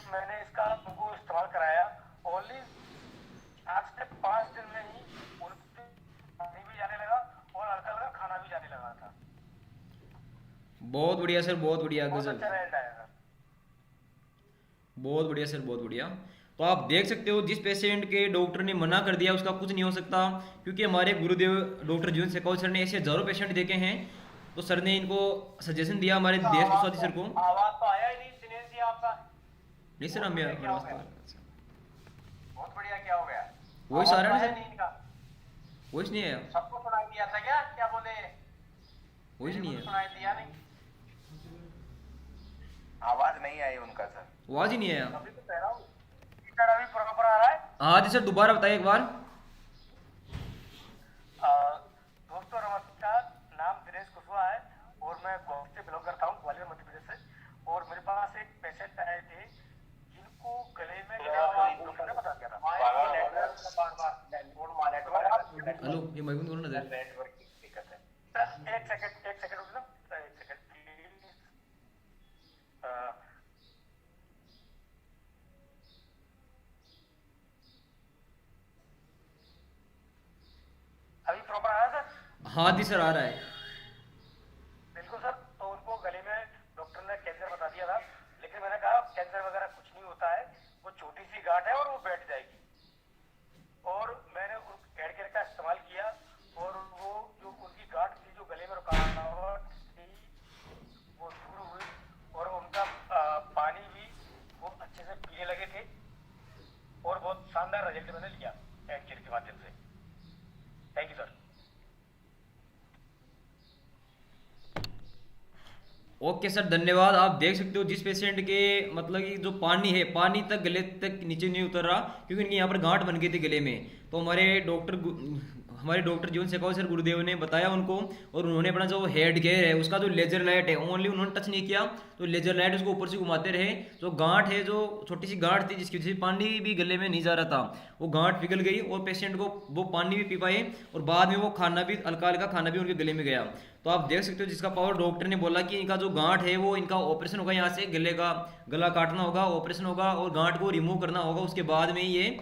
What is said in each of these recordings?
मैंने इसका उनको इस्तेमाल कराया। ओनली आज से 5 दिन में ही उनकी पानी भी जाने लगा और हल्का हल्का खाना भी जाने लगा था। बहुत बढ़िया सर, बहुत बढ़िया, बहुत गजब। अच्छा रिजल्ट आया सर। बहुत बढ़िया सर, बहुत बढ़िया। तो आप देख सकते हो, जिस पेशेंट के डॉक्टर ने मना कर दिया उसका कुछ नहीं हो सकता, क्योंकि हमारे गुरुदेव डॉक्टर जीवन शेखावत सर ने ऐसे हजारों पेशेंट देखे हैं। तो सर ने इनको सजेशन दिया, हमारे आपका देश आवाज विश्वासी तो सर को। आवाज तो आया ही नहीं दिनेश जी आपका। नहीं सर, बहुत हम बढ़िया, क्या हो आवाज गया? तो बहुत बढ़िया, क्या हो गया? वॉइस आ आवाज रहा तो है ना आया सर? नहीं इनका। वॉइस नहीं आया? सबको सुनाई दिया था क्या? क्या बोले? वॉइस मेरे को नहीं तो आया? सुनाई दिया नहीं। आवाज नहीं आई उनका सर। आवाज ही नहीं आया? अभी तो कह रहा हूँ स्पीकर अभी प्रॉपर आ रहा है। हाँ जी सर, दोबारा बताइए एक बार। अ, दोस्तों नमस्कार, नाम दिनेश कुशवाहा है और मैं गुवाहाटी से बिलोंग करता हूँ, ग्वालियर मध्य प्रदेश से। और मेरे पास एक पेशेंट आए थे जिनको गले में डॉक्टर ने बता दिया था। हेलो, ये माइक करो ना सर। नेटवर्क की दिक्कत है सर। एक सेकंड, एक सेकंड रुकना सर, एक सेकंड प्लीज। अभी प्रॉपर आया सर? हाँ जी सर, आ रहा है। बिल्कुल सर। तो उनको गले में डॉक्टर ने कैंसर बता दिया था, लेकिन मैंने कहा कैंसर वगैरह कुछ नहीं होता है, वो छोटी सी गांठ है और वो बैठ जाएगी। और मैंने हेड केयर का इस्तेमाल किया और वो जो उनकी गांठ थी, जो गले में रुकावट थी, वो दूर हुई और उनका पानी भी वो अच्छे से पीने लगे थे और बहुत शानदार रिजल्ट मैंने लिया हेड केयर के माध्यम से। Thank you sir. Okay sir, धन्यवाद। आप देख सकते हो जिस पेशेंट के मतलब कि जो पानी है, पानी तक गले तक नीचे नहीं उतर रहा, क्योंकि इनके यहाँ पर गांठ बन गई थी गले में। तो हमारे डॉक्टर जीवन शेखावत सर गुरुदेव ने बताया उनको, और उन्होंने अपना जो हेड केयर है उसका जो लेजर लाइट है ओनली उन्होंने टच नहीं किया, तो लेजर लाइट उसको ऊपर से घुमाते रहे। जो गांठ है, जो छोटी सी गांठ थी जिसकी वजह से पानी भी गले में नहीं जा रहा था, वो गांठ पिघल गई और पेशेंट को वो पानी भी पी पाए, और बाद में वो खाना भी, हल्का हल्का खाना भी उनके गले में गया। तो आप देख सकते हो जिसका पावर, डॉक्टर ने बोला कि इनका जो गांठ है वो इनका ऑपरेशन होगा, यहाँ से गले का गला काटना होगा, ऑपरेशन होगा और गांठ को रिमूव करना होगा, उसके बाद में ये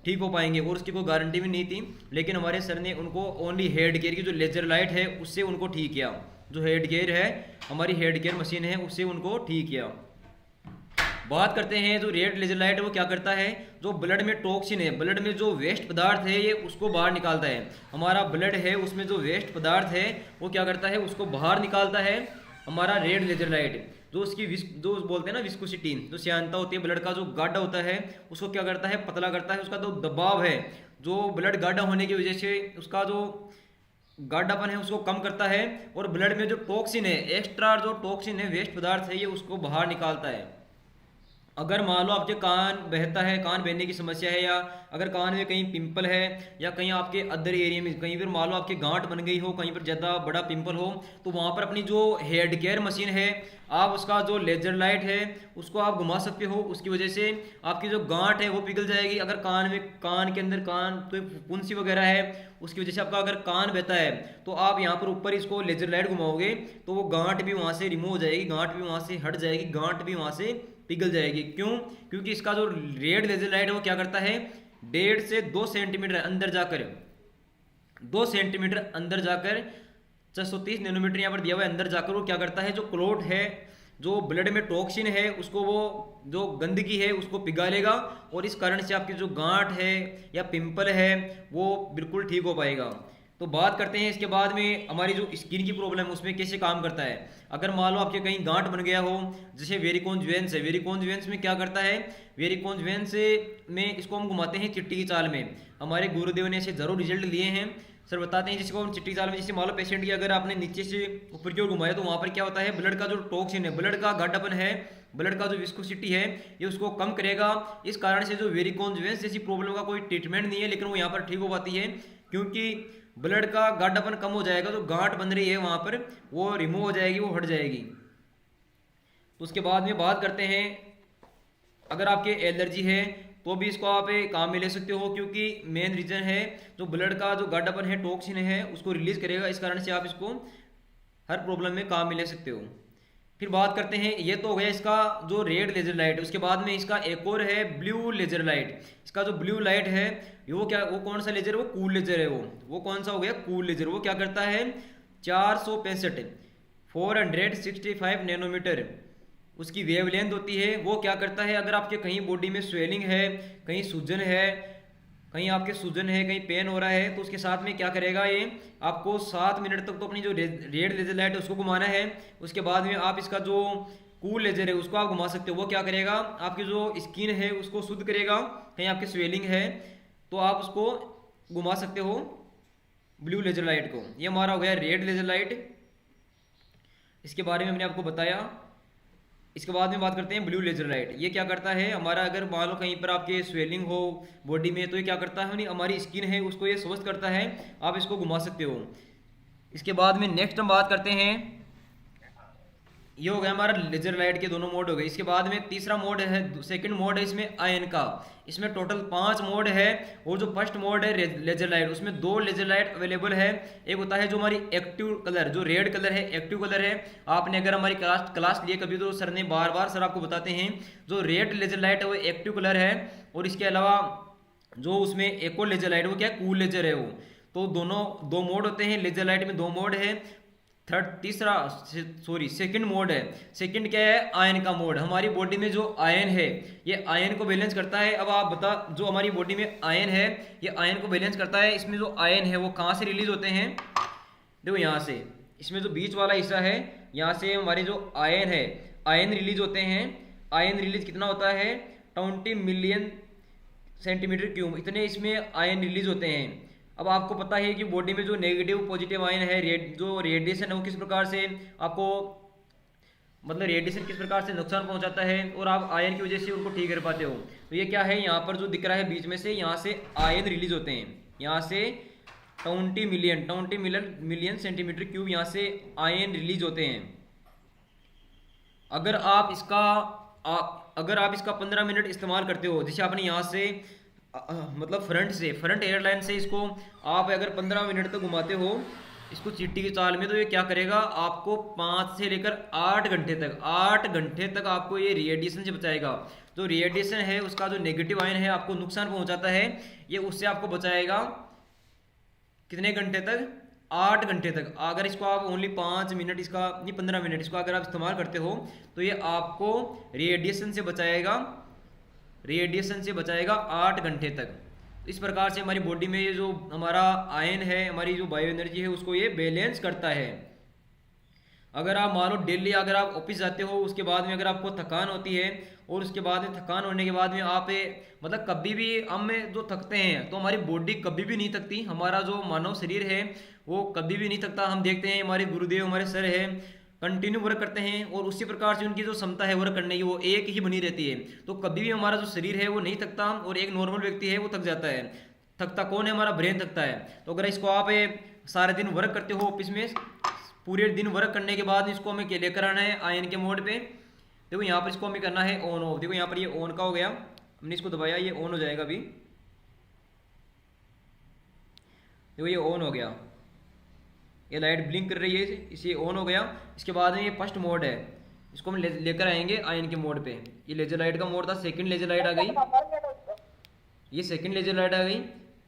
ठीक हो पाएंगे, और उसकी कोई गारंटी भी नहीं थी। लेकिन हमारे सर ने उनको ओनली हेड केयर की जो लेजर लाइट है उससे उनको ठीक किया। जो हेड केयर है, हमारी हेड केयर मशीन है, उससे उनको ठीक किया। बात करते हैं जो रेड लेजर लाइट है वो क्या करता है, जो ब्लड में टॉक्सिन है, ब्लड में जो वेस्ट पदार्थ है, ये उसको बाहर निकालता है। हमारा ब्लड है उसमें जो वेस्ट पदार्थ है वो क्या करता है, उसको बाहर निकालता है हमारा रेड लेजर लाइट। जो उसकी जो बोलते हैं ना विस्कोसिटी, जो श्यानता होती है, ब्लड का जो गाढ़ा होता है उसको क्या करता है, पतला करता है। उसका जो दबाव है, जो ब्लड गाढ़ा होने की वजह से उसका जो गाढ़ापन है उसको कम करता है, और ब्लड में जो टॉक्सिन है, एक्स्ट्रा जो टॉक्सिन है, वेस्ट पदार्थ है, ये उसको बाहर निकालता है। अगर मान लो आपके कान बहता है, कान बहने की समस्या है, या अगर कान में कहीं पिंपल है, या कहीं आपके अदर एरिया में कहीं पर मान लो आपकी गांठ बन गई हो, कहीं पर ज़्यादा बड़ा पिंपल हो, तो वहाँ पर अपनी जो हेड केयर मशीन है, आप उसका जो लेजर लाइट है उसको आप घुमा सकते हो। उसकी वजह से आपकी जो गांठ है वो पिघल जाएगी। अगर कान के अंदर तो फुंसी वगैरह है, उसकी वजह से आपका अगर कान बहता है, तो आप यहाँ पर ऊपर इसको लेजर लाइट घुमाओगे तो वो गांठ भी वहाँ से रिमूव हो जाएगी, गांठ भी वहाँ से हट जाएगी, गांठ भी वहाँ से पिघल जाएगी। क्यों? क्योंकि इसका जो रेड लेजर लाइट है वो क्या करता है, 1.5 से 2 सेंटीमीटर अंदर जाकर, 2 सेंटीमीटर अंदर जाकर, 430 नैनोमीटर यहाँ पर दिया हुआ है, अंदर जाकर वो क्या करता है, जो क्लोट है, जो ब्लड में टॉक्सिन है, उसको वो जो गंदगी है उसको पिघालेगा, और इस कारण से आपकी जो गांठ है या पिंपल है वो बिल्कुल ठीक हो पाएगा। तो बात करते हैं इसके बाद में हमारी जो स्किन की प्रॉब्लम है उसमें कैसे काम करता है। अगर मान लो आपके कहीं गांठ बन गया हो, जैसे वेरिकोन्स वेन्स है, वेरिकोन्स वेन्स में क्या करता है, वेरिकोन्स वेन्स में इसको हम घुमाते हैं चिट्टी की चाल में। हमारे गुरुदेव ने ऐसे जरूर रिजल्ट लिए हैं। सर बताते हैं जिसको हम चिट्टी चाल में, जैसे मान लो पेशेंट की अगर आपने नीचे से ऊपर की ओर घुमाया तो वहाँ पर क्या होता है, ब्लड का जो टॉक्सिन है, ब्लड का गाढ़ापन है, ब्लड का जो विस्कोसिटी है, ये उसको कम करेगा। इस कारण से जो वेरिकोन्स वेन्स जैसी प्रॉब्लम का कोई ट्रीटमेंट नहीं है, लेकिन वो यहाँ पर ठीक हो पाती है, क्योंकि ब्लड का गाढ़ापन कम हो जाएगा, जो गांठ बन रही है वहाँ पर वो रिमूव हो जाएगी, वो हट जाएगी। तो उसके बाद में बात करते हैं, अगर आपके एलर्जी है तो भी इसको आप काम में ले सकते हो, क्योंकि मेन रीजन है जो ब्लड का जो गाढ़ापन है, टॉक्सिन है, उसको रिलीज करेगा। इस कारण से आप इसको हर प्रॉब्लम में काम में ले सकते हो। फिर बात करते हैं, ये तो हो गया इसका जो रेड लेजर लाइट। उसके बाद में इसका एक और है ब्लू लेजर लाइट। इसका जो ब्लू लाइट है वो क्या, वो कौन सा लेजर है, वो कूल लेजर है। वो कौन सा हो गया, कूल लेजर। वो क्या करता है, 465 465 नैनोमीटर उसकी वेवलेंथ होती है। वो क्या करता है, अगर आपके कहीं बॉडी में स्वेलिंग है, कहीं सूजन है, कहीं आपके सूजन है, कहीं पेन हो रहा है, तो उसके साथ में क्या करेगा, ये आपको 7 मिनट तक तो अपनी जो रेड लेजर लाइट है उसको घुमाना है। उसके बाद में आप इसका जो कूल लेजर है उसको आप घुमा सकते हो। वो क्या करेगा, आपकी जो स्किन है उसको शुद्ध करेगा। कहीं आपकी स्वेलिंग है तो आप उसको घुमा सकते हो ब्लू लेजर लाइट को। ये हमारा हो गया रेड लेजर लाइट, इसके बारे में मैंने आपको बताया। इसके बाद में बात करते हैं ब्लू लेजर लाइट। ये क्या करता है, हमारा अगर मान लो कहीं पर आपके स्वेलिंग हो बॉडी में, तो ये क्या करता है, हमारी स्किन है उसको ये स्वस्थ करता है, आप इसको घुमा सकते हो। इसके बाद में नेक्स्ट हम बात करते हैं, ये हो गया हमारा लेजर लाइट के दोनों मोड हो गए। इसके बाद में तीसरा मोड है, सेकंड मोड है इसमें आयन का। इसमें टोटल 5 मोड है, और जो फर्स्ट मोड है लेजर लाइट, उसमें 2 लेजर लाइट अवेलेबल है। एक होता है जो हमारी एक्टिव कलर, जो रेड कलर है, एक्टिव कलर है। आपने अगर हमारी क्लास लिए कभी तो सर ने बार बार सर आपको बताते हैं, जो रेड लेजर लाइट है वो एक्टिव कलर है। और इसके अलावा जो उसमें एक और लेजर लाइट वो क्या है, कूल लेजर है वो। तो दोनों 2 मोड होते हैं, लेजर लाइट में 2 मोड है। सेकंड मोड है। सेकंड क्या है, आयन का मोड। हमारी बॉडी में जो आयन है ये आयन को बैलेंस करता है। अब आप बता, जो हमारी बॉडी में आयन है ये आयन को बैलेंस करता है। इसमें जो आयन है वो कहाँ से रिलीज होते हैं, देखो यहाँ से, इसमें जो बीच वाला हिस्सा है यहाँ से हमारे जो आयन है, आयन रिलीज होते हैं। आयन रिलीज कितना होता है, 20 मिलियन सेंटीमीटर क्यूब, इतने इसमें आयन रिलीज होते हैं। अब आपको पता है कि बॉडी में जो नेगेटिव पॉजिटिव आयन है, जो रेडिएशन है वो किस प्रकार से आपको, मतलब रेडिएशन किस प्रकार से नुकसान पहुंचाता है, और आप आयन की वजह से उनको ठीक कर पाते हो। तो ये क्या है, यहाँ पर जो दिख रहा है बीच में से, यहाँ से आयन रिलीज होते हैं। यहाँ से 20 मिलियन सेंटीमीटर क्यूब यहाँ से आयन रिलीज होते हैं। अगर आप इसका 15 मिनट इस्तेमाल करते हो, जैसे आपने यहाँ से मतलब फ्रंट एयरलाइन से इसको आप अगर 15 मिनट तक घुमाते हो इसको चींटी की चाल में, तो ये क्या करेगा, आपको 5 से लेकर 8 घंटे तक आपको ये रेडिएशन से बचाएगा। जो रेडिएशन है उसका जो नेगेटिव आयन है आपको नुकसान पहुंचाता है, ये उससे आपको बचाएगा कितने घंटे तक, 8 घंटे तक। अगर इसको आप ओनली 5 मिनट, इसका नहीं 15 मिनट इसको अगर आप इस्तेमाल करते हो तो ये आपको रेडिएशन से बचाएगा 8 घंटे तक। इस प्रकार से हमारी बॉडी में ये जो हमारा आयन है, हमारी जो बायो एनर्जी है उसको ये बैलेंस करता है। अगर आप मान लो डेली अगर आप ऑफिस जाते हो, उसके बाद में अगर आपको थकान होती है, और उसके बाद में थकान होने के बाद में आप मतलब कभी भी हम जो थकते हैं तो हमारी बॉडी कभी भी नहीं थकती, हमारा जो मानव शरीर है वो कभी भी नहीं थकता। हम देखते हैं हमारे गुरुदेव, हमारे सर है, कंटिन्यू वर्क करते हैं, और उसी प्रकार से उनकी जो क्षमता है वर्क करने की वो एक ही बनी रहती है। तो कभी भी हमारा जो शरीर है वो नहीं थकता, और एक नॉर्मल व्यक्ति है वो थक जाता है। थकता कौन है, हमारा ब्रेन थकता है। तो अगर इसको आप सारे दिन वर्क करते हो ऑफिस में, पूरे दिन वर्क करने के बाद इसको हमें लेकर आना है आयन के मोड पे। देखो यहाँ पर इसको हमें करना है ऑन ऑफ। देखो यहाँ पर ये ऑन का हो गया, हमने इसको दबाया, ये ऑन हो जाएगा अभी। देखो ये ऑन हो गया, ये लाइट ब्लिंक कर रही है, इसे ऑन हो गया। इसके बाद में ये फर्स्ट मोड है, इसको हम लेकर आएंगे आयन के मोड पे। ये लेजर लाइट का मोड था, सेकंड लेजर लाइट आ गई, ये सेकंड लेजर लाइट आ गई।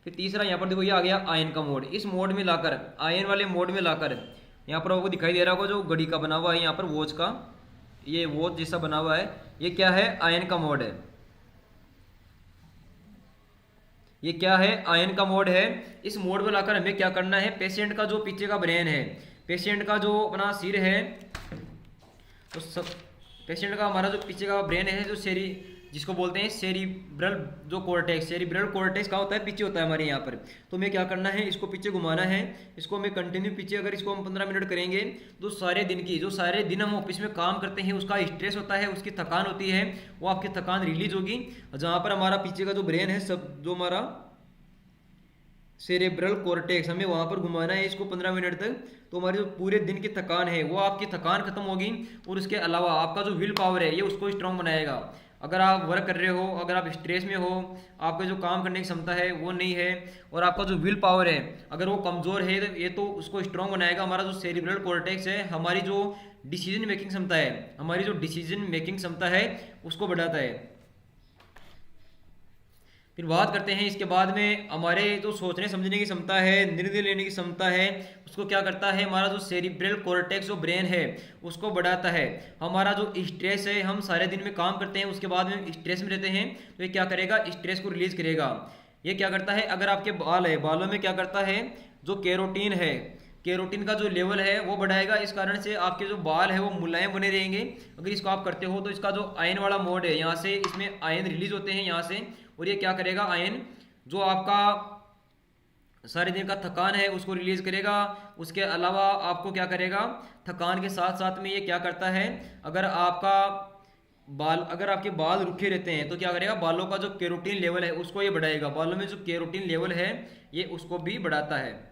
फिर तीसरा यहाँ पर देखो ये आ गया आयन का मोड। इस मोड में लाकर, आयन वाले मोड में लाकर, यहाँ पर आपको दिखाई दे रहा होगा जो घड़ी का बना हुआ है यहाँ पर, वॉच का, ये वॉच जैसा बना हुआ है, ये क्या है, आयन का मोड है। ये क्या है, आयन का मोड है। इस मोड में लाकर हमें क्या करना है, पेशेंट का जो पीछे का ब्रेन है, पेशेंट का जो अपना सिर है, तो सब पेशेंट का हमारा जो पीछे का ब्रेन है, जो जिसको बोलते हैं सेरिब्रल जो कॉर्टेक्स, सेरिब्रल कॉर्टेक्स का होता है, पीछे होता है हमारे यहाँ पर। तो हमें क्या करना है, इसको पीछे घुमाना है, इसको हमें कंटिन्यू पीछे, अगर इसको हम 15 मिनट करेंगे तो सारे दिन की, जो सारे दिन हम ऑफिस में काम करते हैं उसका स्ट्रेस होता है, उसकी थकान होती है, वो आपकी थकान रिलीज होगी। जहाँ पर हमारा पीछे का जो ब्रेन है, सब जो हमारा सेरेब्रल कॉर्टेक्स, हमें वहाँ पर घुमाना है इसको 15 मिनट तक। तो हमारी जो पूरे दिन की थकान है वो आपकी थकान खत्म होगी, और उसके अलावा आपका जो विल पावर है ये उसको स्ट्रांग बनाएगा। अगर आप वर्क कर रहे हो, अगर आप स्ट्रेस में हो, आपका जो काम करने की क्षमता है वो नहीं है, और आपका जो विल पावर है अगर वो कमज़ोर है, तो ये तो उसको स्ट्रॉन्ग बनाएगा। हमारा जो सेरिब्रल कॉर्टेक्स है, हमारी जो डिसीजन मेकिंग क्षमता है, हमारी जो डिसीजन मेकिंग क्षमता है उसको बढ़ाता है। फिर बात करते हैं इसके बाद में हमारे जो सोचने समझने की क्षमता है, निर्णय लेने की क्षमता है, उसको क्या करता है, हमारा जो सेरिब्रल कॉर्टेक्स जो ब्रेन है उसको बढ़ाता है। हमारा जो स्ट्रेस है, हम सारे दिन में काम करते हैं उसके बाद में स्ट्रेस में रहते हैं, तो ये क्या करेगा, स्ट्रेस को रिलीज करेगा। ये क्या करता है, अगर आपके बाल है, बालों में क्या करता है, जो कैरोटीन है, कैरोटीन का जो लेवल है वो बढ़ाएगा। इस कारण से आपके जो बाल है वो मुलायम बने रहेंगे अगर इसको आप करते हो। तो इसका जो आयन वाला मोड है, यहाँ से इसमें आयन रिलीज होते हैं यहाँ से, और ये क्या करेगा, आयन जो आपका सारे दिन का थकान है उसको रिलीज करेगा। उसके अलावा आपको क्या करेगा, थकान के साथ साथ में ये क्या करता है, अगर आपके बाल रुखे रहते हैं तो क्या करेगा, बालों का जो कैरोटीन लेवल है उसको ये बढ़ाएगा। बालों में जो कैरोटीन लेवल है ये उसको भी बढ़ाता है।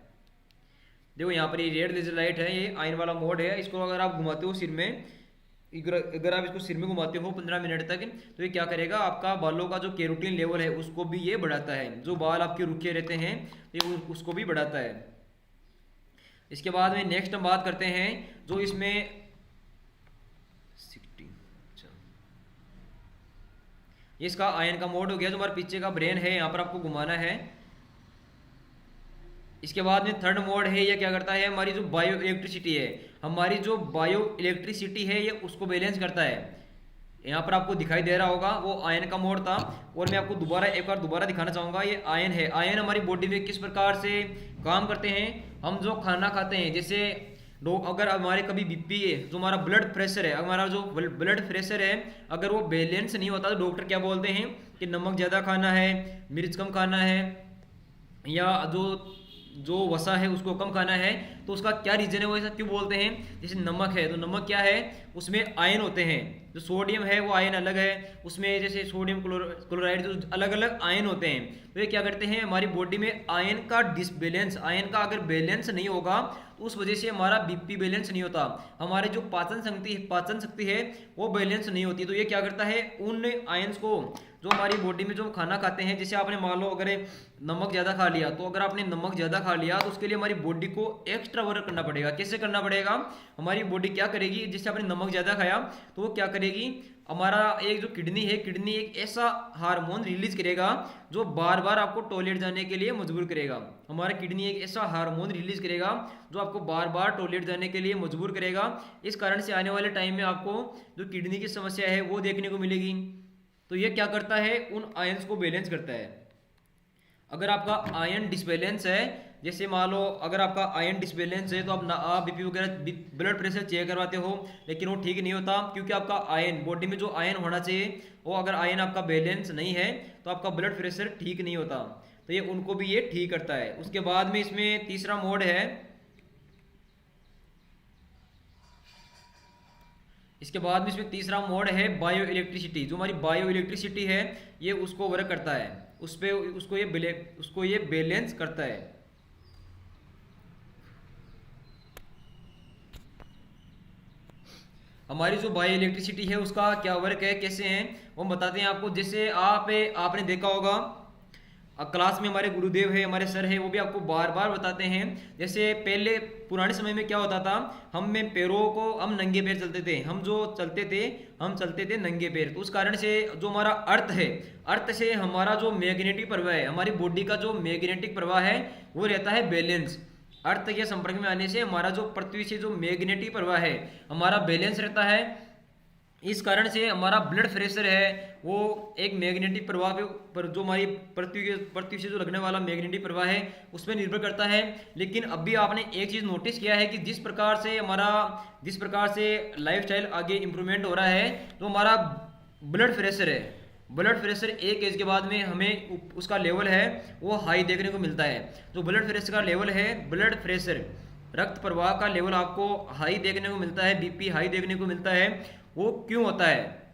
देखो यहाँ पर ये रेड लेजर लाइट है, ये आयन वाला मोड है। इसको अगर आप घुमाते हो सिर में, अगर आप इसको सिर में घुमाते हो 15 मिनट तक, तो ये क्या करेगा, आपका बालों का जो कैरोटीन लेवल है उसको भी ये बढ़ाता है। जो बाल आपके रुके रहते हैं ये उसको भी बढ़ाता है। इसके बाद में नेक्स्ट हम बात करते हैं जो इसमें 60, अच्छा, ये इसका आयन का मोड हो गया। जो हमारे पीछे का ब्रेन है यहाँ पर आपको घुमाना है। इसके बाद में थर्ड मोड है, ये क्या करता है, हमारी जो बायो इलेक्ट्रिसिटी है, हमारी जो बायो इलेक्ट्रिसिटी है ये उसको बैलेंस करता है। यहाँ पर आपको दिखाई दे रहा होगा वो आयन का मोड था, और मैं आपको एक बार दोबारा दिखाना चाहूँगा। ये आयन है, आयन हमारी बॉडी में किस प्रकार से काम करते हैं। हम जो खाना खाते हैं, जैसे अगर हमारे कभी बीपी है, जो हमारा ब्लड प्रेशर है, हमारा जो ब्लड प्रेशर है अगर वो बैलेंस नहीं होता तो डॉक्टर क्या बोलते हैं कि नमक ज़्यादा खाना है, मिर्च कम खाना है, या जो वसा है उसको कम खाना है। तो उसका क्या रीजन है, वो ऐसा क्यों बोलते हैं। जैसे नमक है, तो नमक क्या है, उसमें आयन होते हैं। जो सोडियम है वो आयन अलग है, उसमें जैसे सोडियम क्लोराइड, जो अलग अलग आयन होते हैं। तो ये क्या करते हैं, हमारी बॉडी में आयन का डिसबैलेंस, आयन का अगर बैलेंस नहीं होगा तो उस वजह से हमारा बीपी बैलेंस नहीं होता, हमारे जो पाचन शक्ति है वो बैलेंस नहीं होती। तो ये क्या करता है, उन आयंस को जो हमारी बॉडी में जो खाना खाते हैं, जैसे आपने मान लो अगर नमक ज़्यादा खा लिया, तो अगर आपने नमक ज़्यादा खा लिया तो उसके लिए हमारी बॉडी को एक्स्ट्रा वर्क करना पड़ेगा। कैसे करना पड़ेगा, हमारी बॉडी क्या करेगी, जैसे आपने नमक ज़्यादा खाया तो वो क्या करेगी, हमारा एक जो किडनी है, किडनी एक ऐसा हार्मोन रिलीज करेगा जो बार बार आपको टॉयलेट जाने के लिए मजबूर करेगा। हमारा किडनी एक ऐसा हार्मोन रिलीज करेगा जो आपको बार बार टॉयलेट जाने के लिए मजबूर करेगा। इस कारण से आने वाले टाइम में आपको जो किडनी की समस्या है वो देखने को मिलेगी। तो ये क्या करता है, उन आयंस को बैलेंस करता है। अगर आपका आयन डिसबैलेंस है, जैसे मान लो अगर आपका आयन डिसबैलेंस है तो आप बीपी वगैरह ब्लड प्रेशर चेक करवाते हो, लेकिन वो ठीक नहीं होता, क्योंकि आपका आयन, बॉडी में जो आयन होना चाहिए वो अगर आयन आपका बैलेंस नहीं है तो आपका ब्लड प्रेशर ठीक नहीं होता। तो ये उनको भी ये ठीक करता है। उसके बाद में इसमें तीसरा मोड है, इसके बाद में इसमें तीसरा मोड है बायो इलेक्ट्रिसिटी। जो हमारी बायो इलेक्ट्रिसिटी है ये उसको वर्क करता है, उसको ये बैलेंस करता है। हमारी जो बायो इलेक्ट्रिसिटी है उसका क्या वर्क है, कैसे हैं वो बताते हैं आपको। जैसे आपने देखा होगा क्लास में हमारे गुरुदेव है, हमारे सर है, वो भी आपको बार बार बताते हैं। जैसे पहले पुराने समय में क्या होता था, हम नंगे पैर चलते थे, हम चलते थे नंगे पैर। तो उस कारण से जो हमारा अर्थ से हमारा जो मैग्नेटिक प्रवाह है, हमारी बॉडी का जो मैग्नेटिक प्रवाह है वो रहता है बैलेंस। अर्थ के संपर्क में आने से हमारा जो पृथ्वी से जो मैग्नेटिक प्रवाह है हमारा बैलेंस रहता है। इस कारण से हमारा ब्लड प्रेशर है वो एक मैग्नेटिक प्रवाह पर, जो हमारी पृथ्वी से जो लगने वाला मैग्नेटिक प्रवाह है उस पर निर्भर करता है। लेकिन अभी आपने एक चीज़ नोटिस किया है कि जिस प्रकार से लाइफस्टाइल आगे इम्प्रूवमेंट हो रहा है, तो हमारा ब्लड प्रेशर एक एज के बाद में हमें उसका लेवल है वो हाई देखने को मिलता है। जो ब्लड प्रेशर का लेवल है, ब्लड प्रेशर रक्त प्रवाह का लेवल आपको हाई देखने को मिलता है, बीपी हाई देखने को मिलता है। वो क्यों होता है,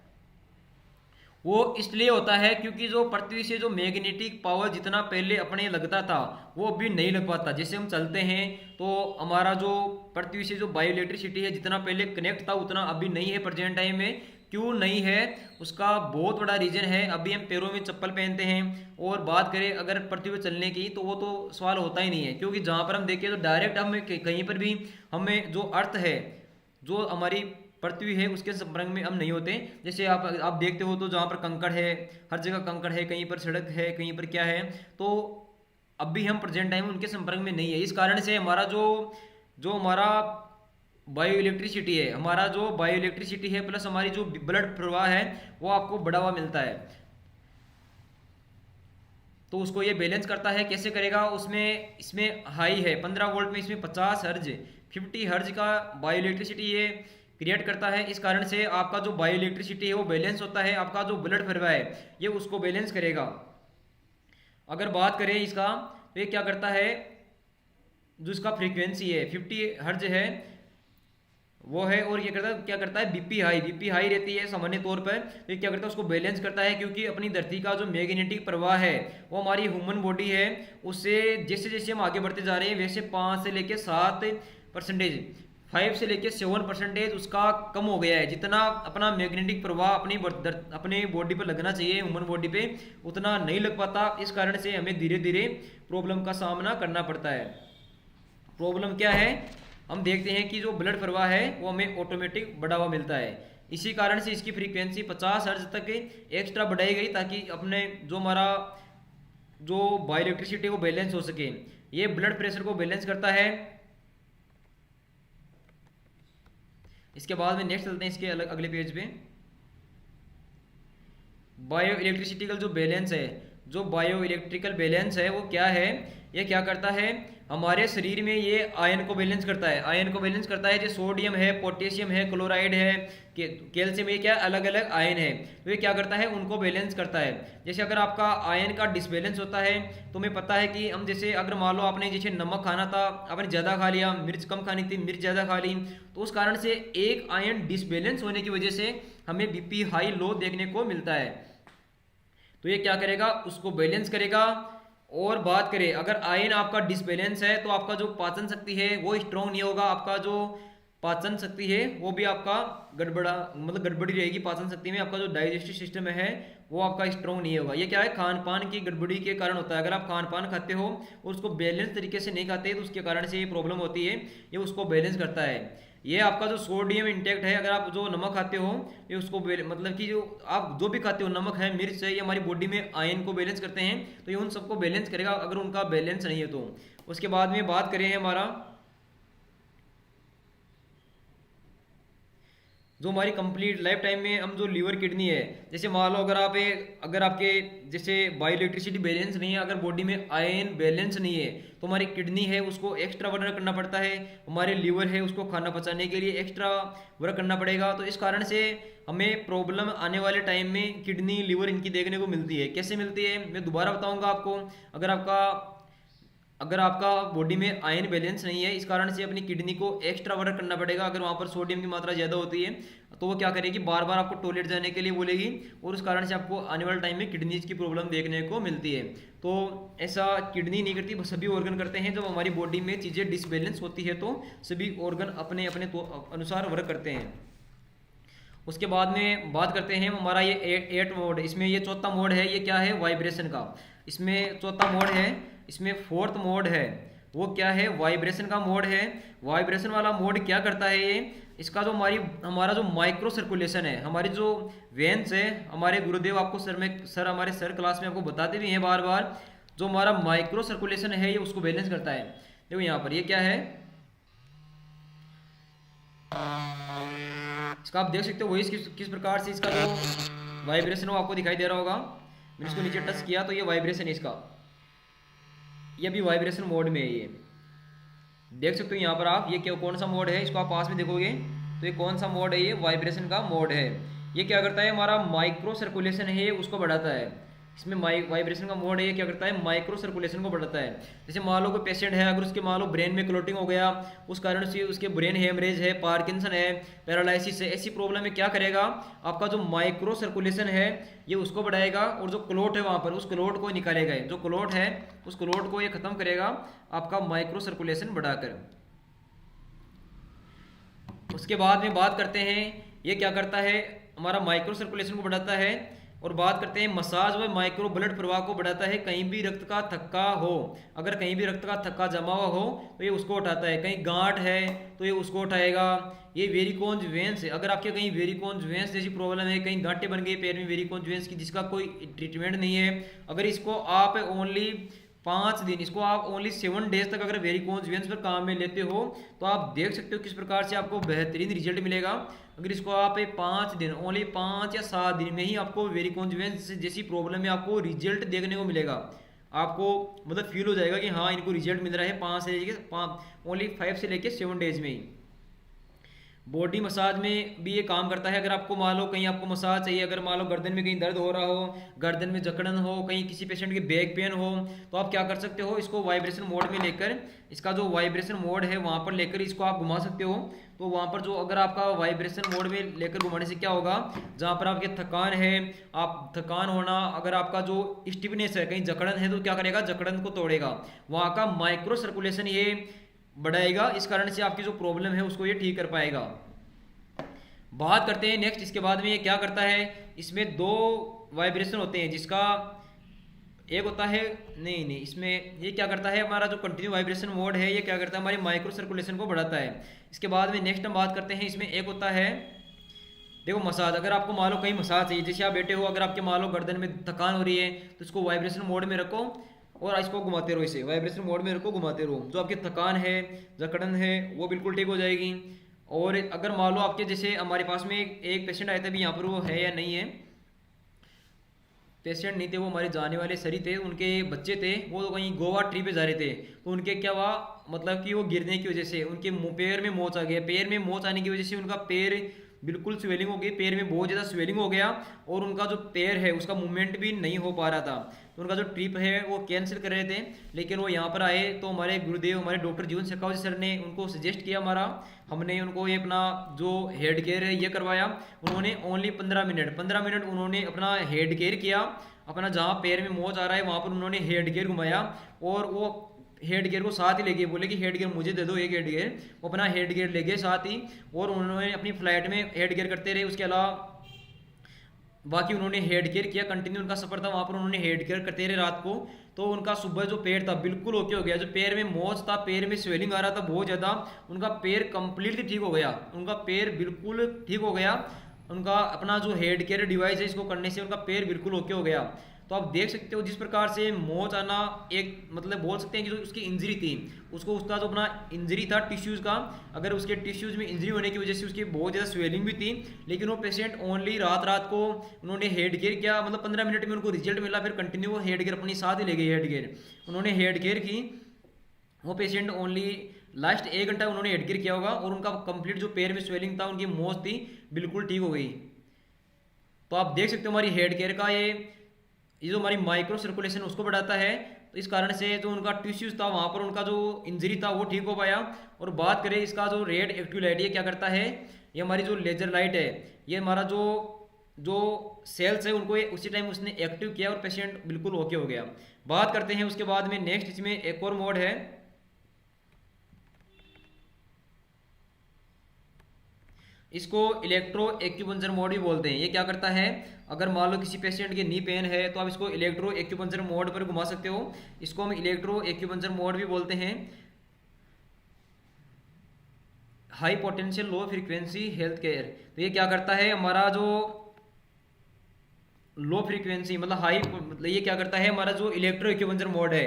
वो इसलिए होता है क्योंकि जो पृथ्वी से जो मैग्नेटिक पावर जितना पहले अपने लगता था वो अभी नहीं लग पाता। जैसे हम चलते हैं तो हमारा जो पृथ्वी से जो बायो इलेक्ट्रिसिटी है जितना पहले कनेक्ट था उतना अभी नहीं है प्रेजेंट टाइम में। क्यों नहीं है, उसका बहुत बड़ा रीजन है। अभी हम पैरों में चप्पल पहनते हैं, और बात करें अगर पृथ्वी पर चलने की, तो वो तो सवाल होता ही नहीं है, क्योंकि जहाँ पर हम देखें तो डायरेक्ट हम कहीं पर भी हमें जो अर्थ है, जो हमारी पृथ्वी है, उसके संपर्क में हम नहीं होते। जैसे आप देखते हो तो जहाँ पर कंकड़ है, हर जगह कंकड़ है, कहीं पर सड़क है, कहीं पर क्या है, तो अभी हम प्रेजेंट टाइम में उनके संपर्क में नहीं है। इस कारण से हमारा जो जो हमारा बायो इलेक्ट्रिसिटी है, हमारा जो बायो इलेक्ट्रिसिटी है प्लस हमारी जो ब्लड प्रवाह है, वो आपको बढ़ावा मिलता है। तो उसको ये बैलेंस करता है। कैसे करेगा, उसमें इसमें हाई है 15 वोल्ट में, इसमें 50 हर्ज 50 हर्ज का बायो इलेक्ट्रिसिटी ये क्रिएट करता है। इस कारण से आपका जो बायो इलेक्ट्रिसिटी है वो बैलेंस होता है। आपका जो ब्लड प्रवाह है ये उसको बैलेंस करेगा। अगर बात करें इसका, तो ये क्या करता है, जो इसका फ्रीक्वेंसी है 50 हर्ज है वो है, और ये क्या करता है, बीपी हाई रहती है सामान्य तौर पर। तो ये क्या करता है, उसको बैलेंस करता है, क्योंकि अपनी धरती का जो मैग्नेटिक प्रवाह है वो हमारी ह्यूमन बॉडी है, उससे जैसे जैसे हम आगे बढ़ते जा रहे हैं वैसे 5 से लेकर 7%, 5 से लेकर 7% उसका कम हो गया है। जितना अपना मैग्नेटिक प्रवाह अपनी बॉडी पर लगना चाहिए, ह्यूमन बॉडी पे, उतना नहीं लग पाता। इस कारण से हमें धीरे धीरे प्रॉब्लम का सामना करना पड़ता है। प्रॉब्लम क्या है, हम देखते हैं कि जो ब्लड प्रवाह है वो हमें ऑटोमेटिक बढ़ावा मिलता है। इसी कारण से इसकी फ्रीक्वेंसी 50 हर्ट्ज तक एक्स्ट्रा बढ़ाई गई, ताकि अपने जो हमारा जो बायो इलेक्ट्रिसिटी वो बैलेंस हो सके। ये ब्लड प्रेशर को बैलेंस करता है। इसके बाद में नेक्स्ट चलते हैं इसके अगले पेज पे। बायो इलेक्ट्रिसिटिकल जो बैलेंस है, जो बायो इलेक्ट्रिकल बैलेंस है वो क्या है, ये क्या करता है, हमारे शरीर में ये आयन को बैलेंस करता है। आयन को बैलेंस करता है, जैसे सोडियम है, पोटेशियम है, क्लोराइड है, कैल्शियम, ये क्या अलग अलग आयन है, तो ये क्या करता है, उनको बैलेंस करता है। जैसे अगर आपका आयन का डिसबैलेंस होता है, तो हमें पता है कि हम जैसे अगर मान लो आपने जैसे नमक खाना था, आपने ज़्यादा खा लिया, मिर्च कम खानी थी, मिर्च ज़्यादा खा ली, तो उस कारण से एक आयन डिसबैलेंस होने की वजह से हमें बीपी हाई लो देखने को मिलता है। तो ये क्या करेगा, उसको बैलेंस करेगा। और बात करें अगर आयन आपका डिसबैलेंस है, तो आपका जो पाचन शक्ति है वो स्ट्रॉन्ग नहीं होगा। आपका जो पाचन शक्ति है वो भी आपका गड़बड़ी रहेगी। पाचन शक्ति में आपका जो डाइजेस्टिव सिस्टम है वो आपका स्ट्रॉन्ग नहीं होगा। ये क्या है, खान पान की गड़बड़ी के कारण होता है। अगर आप खान पान खाते हो और उसको बैलेंस तरीके से नहीं खाते, तो उसके कारण से ये प्रॉब्लम होती है। ये उसको बैलेंस करता है। ये आपका जो सोडियम इंटेक्ट है, अगर आप जो नमक खाते हो, ये उसको मतलब कि जो आप जो भी खाते हो, नमक है, मिर्च है, ये हमारी बॉडी में आयन को बैलेंस करते हैं। तो ये उन सबको बैलेंस करेगा अगर उनका बैलेंस नहीं है तो। उसके बाद में बात करें हमारा जो हमारी कंप्लीट लाइफ टाइम में हम जो लीवर किडनी है, जैसे मान लो अगर आपके जैसे बायो इलेक्ट्रिसिटी बैलेंस नहीं है, अगर बॉडी में आयन बैलेंस नहीं है, तो हमारी किडनी है उसको एक्स्ट्रा वर्क करना पड़ता है। हमारे लीवर है उसको खाना पचाने के लिए एक्स्ट्रा वर्क करना पड़ेगा। तो इस कारण से हमें प्रॉब्लम आने वाले टाइम में किडनी लीवर इनकी देखने को मिलती है। कैसे मिलती है मैं दोबारा बताऊंगा आपको। अगर आपका बॉडी में आयन बैलेंस नहीं है, इस कारण से अपनी किडनी को एक्स्ट्रा वर्क करना पड़ेगा। अगर वहाँ पर सोडियम की मात्रा ज़्यादा होती है, तो वो क्या करेगी, बार बार आपको टॉयलेट जाने के लिए बोलेगी, और उस कारण से आपको आने वाले टाइम में किडनीज की प्रॉब्लम देखने को मिलती है। तो ऐसा किडनी नहीं करती, सभी ऑर्गन करते हैं। जब हमारी बॉडी में चीज़ें डिसबैलेंस होती है, तो सभी ऑर्गन अपने अपने अनुसार वर्क करते हैं। उसके बाद में बात करते हैं हमारा ये 8 मोड, इसमें ये चौथा मोड है, ये क्या है, वाइब्रेशन का। इसमें चौथा मोड है, इसमें 4th मोड है, वो क्या है, वाइब्रेशन का मोड है। वाइब्रेशन वाला मोड क्या करता है, ये इसका जो हमारा जो माइक्रो सर्कुलेशन है, हमारी जो वेन्स है, हमारे गुरुदेव आपको हमारे सर क्लास में आपको बताते भी हैं बार बार, जो हमारा माइक्रो सर्कुलेशन है ये उसको बैलेंस करता है। देखो यहाँ पर ये क्या है, इसका आप देख सकते हो वही किस प्रकार से इसका जो वाइब्रेशन हो आपको दिखाई दे रहा होगा। मैंने इसको नीचे टच किया तो ये वाइब्रेशन है इसका, ये भी वाइब्रेशन मोड में है। ये देख सकते हो यहाँ पर आप, ये कौन सा मोड है, इसको आप पास में देखोगे तो ये कौन सा मोड है, ये वाइब्रेशन का मोड है। ये क्या करता है, हमारा माइक्रो सर्कुलेशन है उसको बढ़ाता है। इसमें वाइब्रेशन का मोड है, ये क्या करता है, माइक्रो सर्कुलेशन को बढ़ाता है। जैसे मान लो कोई पेशेंट है, अगर उसके मान लो ब्रेन में क्लोटिंग हो गया, उस कारण से उसके ब्रेन हेमरेज है, पार्किंसन है, पैरालिसिस है, ऐसी प्रॉब्लम में क्या करेगा, आपका जो माइक्रो सर्कुलेशन है ये उसको बढ़ाएगा, और जो क्लोट है वहाँ पर उस क्लोट को निकालेगा। जो क्लोट है उस क्लोट को ये खत्म करेगा आपका माइक्रो सर्कुलेशन बढ़ाकर। उसके बाद में बात करते हैं ये क्या करता है, हमारा माइक्रो सर्कुलेशन को बढ़ाता है। और बात करते हैं मसाज व माइक्रो ब्लड प्रवाह को बढ़ाता है। कहीं भी रक्त का थक्का हो, अगर कहीं भी रक्त का थक्का जमा हुआ हो तो ये उसको उठाता है। कहीं गांठ है तो ये उसको उठाएगा। ये वेरिकोज वेन्स है, अगर आपके कहीं वेरिकोज वेन्स जैसी प्रॉब्लम है, कहीं गांठें बन गई पैर में वेरिकोज वेन्स की जिसका कोई ट्रीटमेंट नहीं है, अगर इसको आप ओनली 5 दिन, इसको आप ओनली 7 डेज तक अगर वेरिकोज वेन्स पर काम में लेते हो तो आप देख सकते हो किस प्रकार से आपको बेहतरीन रिजल्ट मिलेगा। अगर इसको आप 5 दिन, ओनली 5 या 7 दिन में ही आपको वेरिकोज वेन्स जैसी प्रॉब्लम में आपको रिजल्ट देखने को मिलेगा। आपको मतलब फील हो जाएगा कि हाँ इनको रिजल्ट मिल रहा है 5 से लेके ओनली 5 से लेके 7 डेज में ही। बॉडी मसाज में भी ये काम करता है। अगर आपको मान लो कहीं आपको मसाज चाहिए, अगर मान लो गर्दन में कहीं दर्द हो रहा हो, गर्दन में जकड़न हो, कहीं किसी पेशेंट के बैक पेन हो, तो आप क्या कर सकते हो, इसको वाइब्रेशन मोड में लेकर, इसका जो वाइब्रेशन मोड है वहाँ पर लेकर इसको आप घुमा सकते हो। तो वहाँ पर जो अगर आपका वाइब्रेशन मोड में लेकर घुमाने से क्या होगा, जहाँ पर आपके थकान है, आप थकान होना, अगर आपका जो स्टिफनेस है, कहीं जकड़न है तो क्या करेगा, जकड़न को तोड़ेगा, वहाँ का माइक्रो सर्कुलेशन ये बढ़ाएगा। इस कारण से आपकी जो प्रॉब्लम है उसको ये ठीक कर पाएगा। बात करते हैं नेक्स्ट, इसके बाद में ये क्या करता है, इसमें 2 वाइब्रेशन होते हैं, जिसका एक होता है नहीं इसमें ये क्या करता है, हमारा जो कंटिन्यू वाइब्रेशन मोड है ये क्या करता है, हमारी माइक्रो सर्कुलेशन को बढ़ाता है। इसके बाद में नेक्स्ट हम बात करते हैं, इसमें एक होता है देखो मसाज। अगर आपको मान लो कहीं मसाज चाहिए, जैसे आप बैठे हो, अगर आपके मान लो गर्दन में थकान हो रही है तो इसको वाइब्रेशन मोड में रखो और इसको घुमाते रहो, इसे वाइब्रेशन मोड में रखो, घुमाते रहो, जो आपकी थकान है, जकड़न है, वो बिल्कुल ठीक हो जाएगी। और अगर मान लो आपके जैसे हमारे पास में एक पेशेंट आए थे, अभी यहाँ पर वो है या नहीं है, पेशेंट नहीं थे, वो हमारे जाने वाले सरी थे, उनके बच्चे थे, वो तो कहीं गोवा ट्रिप पे जा रहे थे, तो उनके क्या हुआ, मतलब कि वो गिरने की वजह से उनके पैर में मोच आ गया। पैर में मोच आने की वजह से उनका पैर बिल्कुल स्वेलिंग हो गई, पैर में बहुत ज़्यादा स्वेलिंग हो गया और उनका जो पैर है उसका मूवमेंट भी नहीं हो पा रहा था। तो उनका जो ट्रिप है वो कैंसिल कर रहे थे, लेकिन वो यहाँ पर आए तो हमारे गुरुदेव, हमारे डॉक्टर जीवन शेखावत सर ने उनको सजेस्ट किया, हमने उनको ये अपना जो हेड केयर है ये करवाया। उन्होंने ओनली 15 मिनट उन्होंने अपना हेड केयर किया, अपना जहाँ पैर में मोच आ रहा है वहाँ पर उन्होंने हेड केयर घुमाया और वो हेड गियर को साथ ही लेके बोले कि हेड गियर मुझे दे दो एक हेड गियर, वो अपना हेड गियर ले गए साथ ही, और उन्होंने अपनी फ्लाइट में हेड गियर करते रहे। उसके अलावा बाकी उन्होंने हेड गियर किया, कंटिन्यू उनका सफर था, वहाँ पर उन्होंने हेड गियर करते रहे रात को। तो उनका सुबह जो पैर था बिल्कुल ओके हो गया, जो पैर में मोच था, पैर में स्वेलिंग आ रहा था बहुत ज़्यादा, उनका पैर कंप्लीटली ठीक हो गया, उनका पैर बिल्कुल ठीक हो गया। उनका अपना जो हेड केयर डिवाइस है इसको करने से उनका पैर बिल्कुल ओके हो गया। तो आप देख सकते हो जिस प्रकार से मोच आना, एक मतलब बोल सकते हैं कि जो उसकी इंजरी थी उसको, उसका जो अपना इंजरी था टिश्यूज़ का, अगर उसके टिश्यूज़ में इंजरी होने की वजह से उसकी बहुत ज़्यादा स्वेलिंग भी थी, लेकिन वो पेशेंट ओनली रात को उन्होंने हेड केयर किया, मतलब 15 मिनट में उनको रिजल्ट मिला। फिर कंटिन्यू वो हेड केयर अपनी साथ ही ले गई, हेड केयर उन्होंने हेड केयर की। वो पेशेंट ओनली लास्ट 1 घंटा उन्होंने हेड केयर किया होगा और उनका कंप्लीट जो पैर में स्वेलिंग था, उनकी मोच थी, बिल्कुल ठीक हो गई। तो आप देख सकते हो हमारी हेड केयर का ये जो हमारी माइक्रो सर्कुलेशन उसको बढ़ाता है। तो इस कारण से जो उनका टिश्यूज था वहाँ पर उनका जो इंजरी था वो ठीक हो पाया। और बात करें इसका जो रेड एक्टिव लाइट, ये क्या करता है, ये हमारी जो लेजर लाइट है, ये हमारा जो सेल्स है उनको उसी टाइम उसने एक्टिव किया और पेशेंट बिल्कुल ओके हो गया। बात करते हैं उसके बाद में नेक्स्ट, इसमें एक और मोड है, इसको इलेक्ट्रो एक्यूपंक्चर मोड भी बोलते हैं। ये क्या करता है, अगर मान लो किसी पेशेंट के नी पेन है तो आप इसको इलेक्ट्रो एक्यूपंक्चर मोड पर घुमा सकते हो, इसको हम इलेक्ट्रो एक्यूपंक्चर मोड भी बोलते हैं। High potential low frequency health care, तो ये क्या करता है, हमारा जो लो फ्रीक्वेंसी मतलब हाई, मतलब ये क्या करता है, हमारा जो इलेक्ट्रो एक्यूपंक्चर मोड है,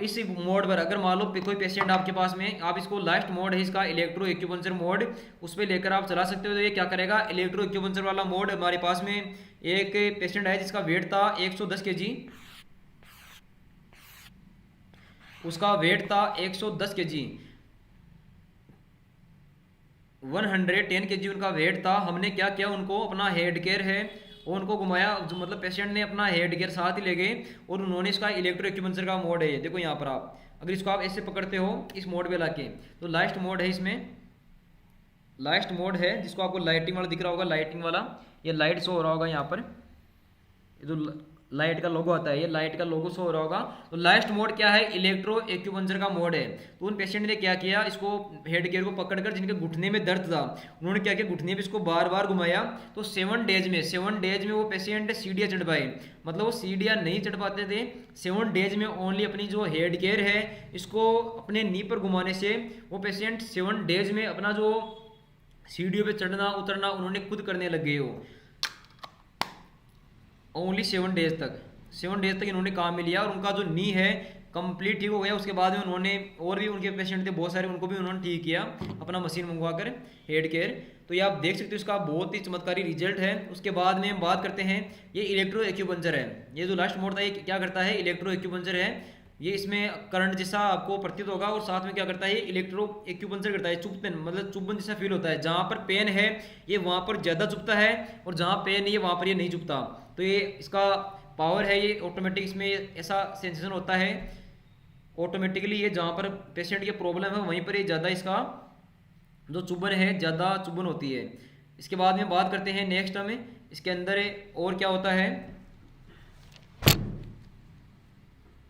इस मोड पर अगर मान लो कोई पेशेंट आपके पास में, आप इसको लास्ट मोड है इसका इलेक्ट्रो एक्यूपंक्चर मोड, उस पर लेकर आप चला सकते हो। तो ये क्या करेगा, इलेक्ट्रो एक्यूपंक्चर वाला मोड, हमारे पास में एक पेशेंट है जिसका वेट था 110 kg, उसका वेट था 110 kg, 110 kg उनका वेट था। हमने क्या किया, उनको अपना हेड केयर है उनको घुमाया, जो मतलब पेशेंट ने अपना हेड गियर साथ ही ले गए और उन्होंने इसका इलेक्ट्रो एक्यूपंक्चर का मोड है, ये देखो यहाँ पर आप अगर इसको आप ऐसे पकड़ते हो इस मोड पे लाके, तो लास्ट मोड है, इसमें लास्ट मोड है जिसको आपको लाइटिंग वाला दिख रहा होगा, लाइटिंग वाला ये लाइट शो हो रहा होगा यहाँ पर, ये जो लाइट का लोगो आता है, ये लाइट का लोगो शो हो रहा होगा। तो लास्ट मोड क्या है, इलेक्ट्रो एक्यूपंक्चर का मोड है। तो उन पेशेंट ने क्या किया, इसको हेड गियर को पकड़कर जिनके घुटने में दर्द था, उन्होंने क्या किया, घुटने में इसको बार बार घुमाया। तो 7 डेज में वो पेशेंट सीढ़ियाँ चढ़ पाए। मतलब वो सीढ़ियाँ नहीं चढ़ पाते थे, 7 डेज में ओनली अपनी जो हेड गियर है इसको अपने नी पर घुमाने से वो पेशेंट 7 डेज में अपना जो सीढ़ियों पे चढ़ना उतरना उन्होंने खुद करने लग गए हो। ओनली 7 डेज तक इन्होंने काम में लिया और उनका जो नी है कंप्लीट ठीक हो गया। उसके बाद में उन्होंने और भी उनके पेशेंट थे बहुत सारे, उनको भी उन्होंने ठीक किया अपना मशीन मंगवा कर हेड केयर। तो ये आप देख सकते हो इसका बहुत ही चमत्कारी रिजल्ट है। उसके बाद में हम बात करते हैं, ये इलेक्ट्रो एक्यूपंक्चर है। ये जो लास्ट मोड था ये क्या करता है, इलेक्ट्रो एक्यूपंक्चर है। ये इसमें करंट जैसा आपको प्रतीत होगा और साथ में क्या करता है, इलेक्ट्रो एक्यूपंक्चर करता है। चुभन मतलब चुभन जैसा फील होता है, जहाँ पर पेन है ये वहाँ पर ज़्यादा चुभता है और जहाँ पेन नहीं है वहाँ पर ये नहीं चुभता। तो ये इसका पावर है, ये ऑटोमेटिक इसमें ऐसा सेंसेशन होता है ऑटोमेटिकली। ये जहाँ पर पेशेंट की प्रॉब्लम है वहीं पर ये ज़्यादा इसका जो चुभन है ज़्यादा चुभन होती है। इसके बाद में बात करते हैं नेक्स्ट हमें इसके अंदर और क्या होता है।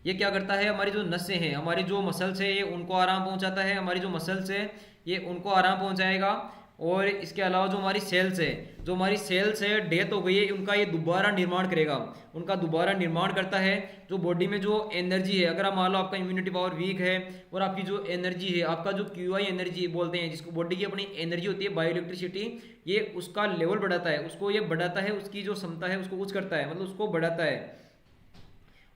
ये क्या करता है, हमारी जो नसें हैं, हमारी जो मसल्स है ये उनको आराम पहुंचाता है। हमारी जो मसल्स है ये उनको आराम पहुंचाएगा। और इसके अलावा जो हमारी सेल्स है, जो हमारी सेल्स है डेथ हो गई है उनका ये दोबारा निर्माण करेगा, उनका दोबारा निर्माण करता है। जो बॉडी में जो एनर्जी है, अगर आप मान लो आपका इम्यूनिटी पावर वीक है और आपकी जो एनर्जी है, आपका जो QI एनर्जी बोलते हैं जिसको बॉडी की अपनी एनर्जी होती है बायो इलेक्ट्रिसिटी, ये उसका लेवल बढ़ाता है, उसको ये बढ़ाता है, उसकी जो क्षमता है उसको कुछ करता है, मतलब उसको बढ़ाता है।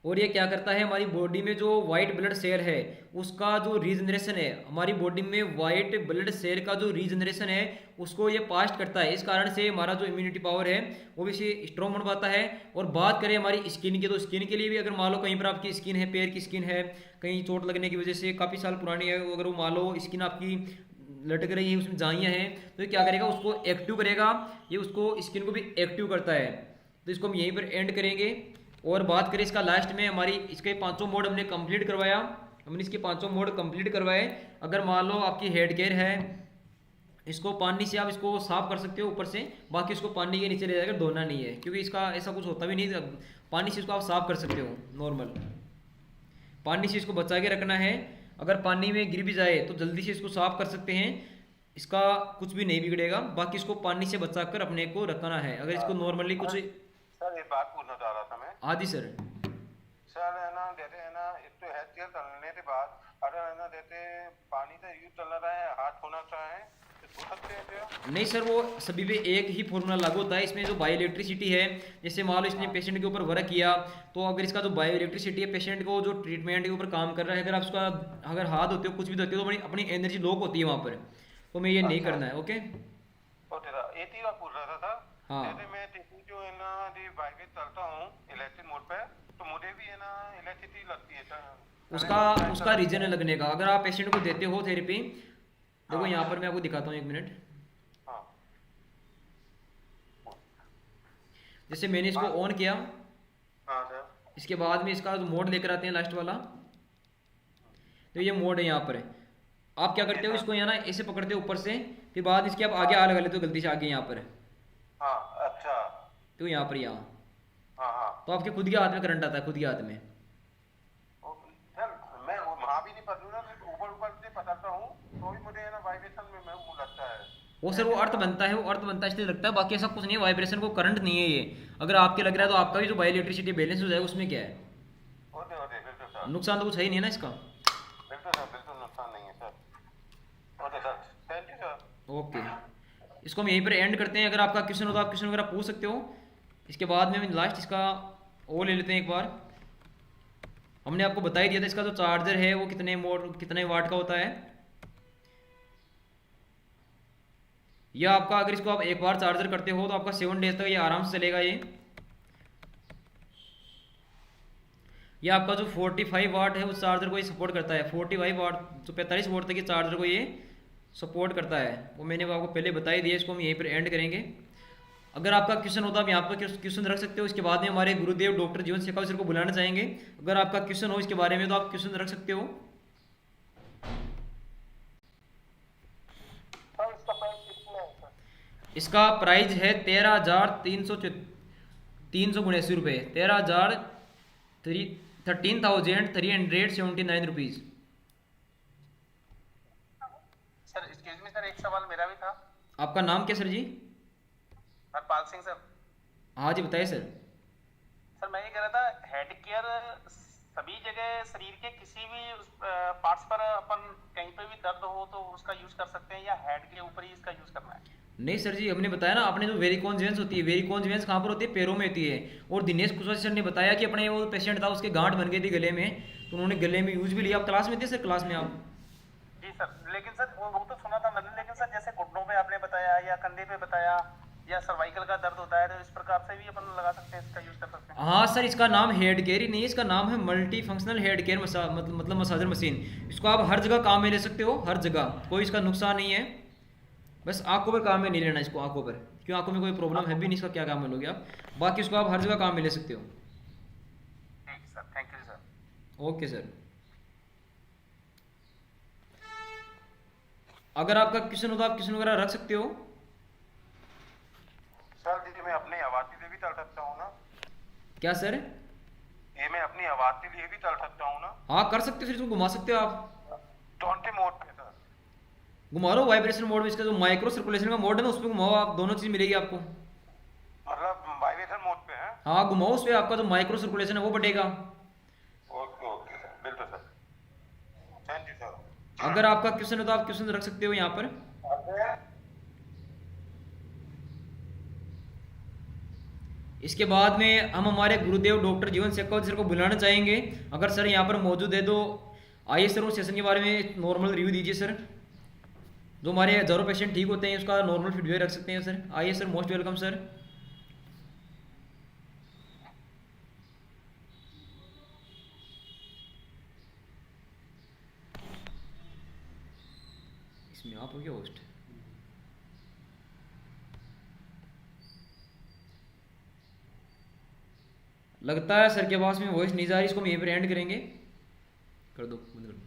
और ये क्या करता है, हमारी बॉडी में जो वाइट ब्लड सेल है उसका जो रीजनरेशन है, हमारी बॉडी में वाइट ब्लड सेल का जो रीजनरेशन है उसको ये फास्ट करता है। इस कारण से हमारा जो इम्यूनिटी पावर है वो भी स्ट्रॉन्ग बन पाता है। और बात करें हमारी स्किन की, तो स्किन के लिए भी अगर मान लो कहीं पर आपकी स्किन है, पैर की स्किन है, कहीं चोट लगने की वजह से काफ़ी साल पुरानी है, अगर वो मान लो स्किन आपकी लटक रही है, उसमें जाइयाँ हैं, तो ये क्या करेगा, उसको एक्टिव करेगा, ये उसको स्किन को भी एक्टिव करता है। तो इसको हम यहीं पर एंड करेंगे। और बात करें इसका लास्ट में, हमारी इसके 5 मोड हमने कंप्लीट करवाया, हमने इसके 5 मोड कंप्लीट करवाए। अगर मान लो आपकी हेड केयर है, इसको पानी से आप इसको साफ कर सकते हो ऊपर से, बाकी इसको पानी के नीचे ले जाकर धोना नहीं है, क्योंकि इसका ऐसा कुछ होता भी नहीं। पानी से इसको आप साफ कर सकते हो, नॉर्मल पानी से इसको बचा के रखना है। अगर पानी में गिर भी जाए तो जल्दी से इसको साफ कर सकते हैं, इसका कुछ भी नहीं बिगड़ेगा। बाकी इसको पानी से बचा कर अपने को रखना है। अगर इसको नॉर्मली कुछ सर एक बात पूछना चाह रहा था मैं। आदि सर है ना, जैसे है ना, एक तो हेड केयर डालने के बाद अगर है ना जैसे पानी से यूज चल रहा है, हाथ होना चाहे तो धो सकते हैं क्या? नहीं सर, वो सभी पे एक ही फॉर्मूला लागू होता है। इसमें जो बायो इलेक्ट्रिसिटी है, जैसे मान लो इसने पेशेंट के ऊपर वर्क किया, तो अगर इसका जो बायो इलेक्ट्रिसिटी है पेशेंट को जो ट्रीटमेंट के ऊपर काम कर रहा है, अगर आप उसका अगर हाथ होते हो कुछ भी होते हो तो अपनी एनर्जी लॉक होती है वहाँ पर, तो मैं ये नहीं करना है। ओके एक ही बात पूछ रहा था सर। हाँ। जैसे मैं जो है ना वाइब्रेट करता हूँ इलेक्ट्रिक मोड पे, तो मुझे भी है ना इलेक्ट्रिसिटी लगती है सर। उसका रीजन है लगने का। अगर आप पेशेंट को देते हो थेरेपी, देखो यहाँ पर मैं आपको दिखाता हूँ, 1 मिनट। हाँ जैसे मैंने इसको ऑन किया, हाँ सर। इसके बाद में इसका जो मोड लेकर आते हैं लास्ट वाला, तो ये मोड है यहाँ पर। आप क्या करते हो, इसको यहाँ ना ऐसे पकड़ते हो ऊपर से, फिर बाद इसके आप आगे आ लगा लेते हो गलती से आगे यहाँ पर, हाँ अच्छा। तो यहाँ पर यहाँ हाँ हाँ तो आपके खुद के हाथ में करंट आता है, खुद के हाथ में। सर मैं वहाँ भी नहीं पकड़ू ना, ऊपर ऊपर से पकड़ता हूँ तो भी मुझे है ना वाइब्रेशन में मैं वो लगता है। वो सर वो अर्थ बनता है, वो अर्थ बनता है इसलिए लगता है, बाकी ऐसा कुछ नहीं है। वाइब्रेशन को करंट नहीं है ये। अगर आपके लग रहा है तो आपका भी जो बायो इलेक्ट्रिसिटी बैलेंस हो जाएगा, उसमें क्या है, होते होते बिल्कुल सर। नुकसान तो कुछ है ही नहीं है ना इसका। बिल्कुल सर, बिल्कुल नुकसान नहीं है sir. Okay sir, thank you sir. Okay, इसको हम यहीं पर एंड करते हैं। अगर आपका क्वेश्चन हो तो आप क्वेश्चन वगैरह पूछ सकते हो। इसके बाद में हम लास्ट इसका वो ले लेते हैं एक बार। हमने आपको बता ही दिया था इसका जो चार्जर है वो कितने वाट का होता है। या आपका अगर इसको आप एक बार चार्जर करते हो तो आपका 7 डेज तक ये आराम से चलेगा। ये आपका जो 45 वाट है उस चार्जर को ये सपोर्ट करता है। 45 वाट जो 45 वाट तक ये चार्जर को ये सपोर्ट करता है, वो मैंने आपको पहले बता ही दिया। इसको हम यहीं पर एंड करेंगे। अगर आपका क्वेश्चन होता है आप यहाँ पर क्वेश्चन रख सकते हो। इसके बाद में हमारे गुरुदेव डॉक्टर जीवन शेखावत सर को बुलाना चाहेंगे। अगर आपका क्वेश्चन हो इसके बारे में तो आप क्वेश्चन रख सकते हो। सर इसका प्राइस कितना है सर? इसका प्राइस है ₹379, 13,379 सर एक्सक्यूज मी सर, एक सवाल मेरा भी था। आपका नाम क्या सर जी? हरपाल सिंह सर। हाँ जी बताइए सर। सर मैं ये कह रहा था, हेड केयर सभी जगह शरीर के किसी भी पार्ट्स पर अपन कहीं पे भी दर्द हो तो उसका यूज कर सकते हैं, या हेड के ऊपर ही इसका यूज करना है? नहीं सर जी, हमने बताया ना, आपने जो वेरिकोन वेन्स होती है, वेरिकोन वेन्स कहाँ पर होती है? पैरों में होती है। और दिनेश कुशवाहा सर ने बताया कि अपने वो पेशेंट था, उसके गांठ बन गई थी गले में, तो उन्होंने गले में यूज भी लिया। आप क्लास में थे सर? क्लास में आप? जी सर, लेकिन सर वो तो सुना था मैंने, लेकिन सर जैसे घुटनों पे आपने बताया या कंधे पे बताया या सर्वाइकल का दर्द होता है, तो इस प्रकार से भी अपन लगा सकते हैं, इसका यूज कर सकते हैं। हाँ सर, इसका नाम हेड केयर ही नहीं है, इसका नाम है मल्टी फंक्शनल हेड केयर मतलब मसाजर मशीन। इसको आप हर जगह काम में ले सकते हो, हर जगह, कोई इसका नुकसान नहीं है। बस आंखों पर काम में नहीं लेना इसको, आंखों पर, क्यों आंखों में कोई प्रॉब्लम है भी नहीं, इसका क्या काम में लोगे आप। बाकी इसको आप हर जगह काम में ले सकते हो। ठीक है sir, thank you sir. Okay sir. अगर आपका क्वेश्चन हो तो आप क्वेश्चन वगैरह रख सकते हो। सर जी मैं अपनी आवाज के लिए भी चल सकता हूँ ना? क्या सर? ये मैं अपनी आवाज के लिए भी चल सकता हूँ ना? हाँ कर सकते हो सर, इसको घुमा सकते हो आप। 20 मोड पे सर। घुमा लो वाइब्रेशन मोड में, इसका जो माइक्रो सर्कुलेशन का मोड है ना, उस पर घुमाओ आप, दोनों चीज मिलेगी आपको। मतलब वाइब्रेशन मोड पे है? हाँ घुमाओ उस पर, आपका जो माइक्रो सर्कुलेशन है वो बढ़ेगा। ओके ओके सर, बिल्कुल सर, थैंक यू सर। अगर आपका क्वेश्चन है तो आप क्वेश्चन रख सकते हो यहाँ पर। इसके बाद में हम हमारे गुरुदेव डॉक्टर जीवन शेखावत सर को बुलाना चाहेंगे। अगर सर यहाँ पर मौजूद है तो आइए सर, उस सेशन के बारे में नॉर्मल रिव्यू दीजिए सर। जो हमारे हजारों पेशेंट ठीक होते हैं उसका नॉर्मल फीडबैक रख सकते हैं सर। आइए सर, मोस्ट वेलकम सर। इसमें आप हो गया होस्ट। लगता है सर के पास में वॉइस नहीं जा रही, इसको हम यहीं पर एंड करेंगे। कर दो, बंद कर दो।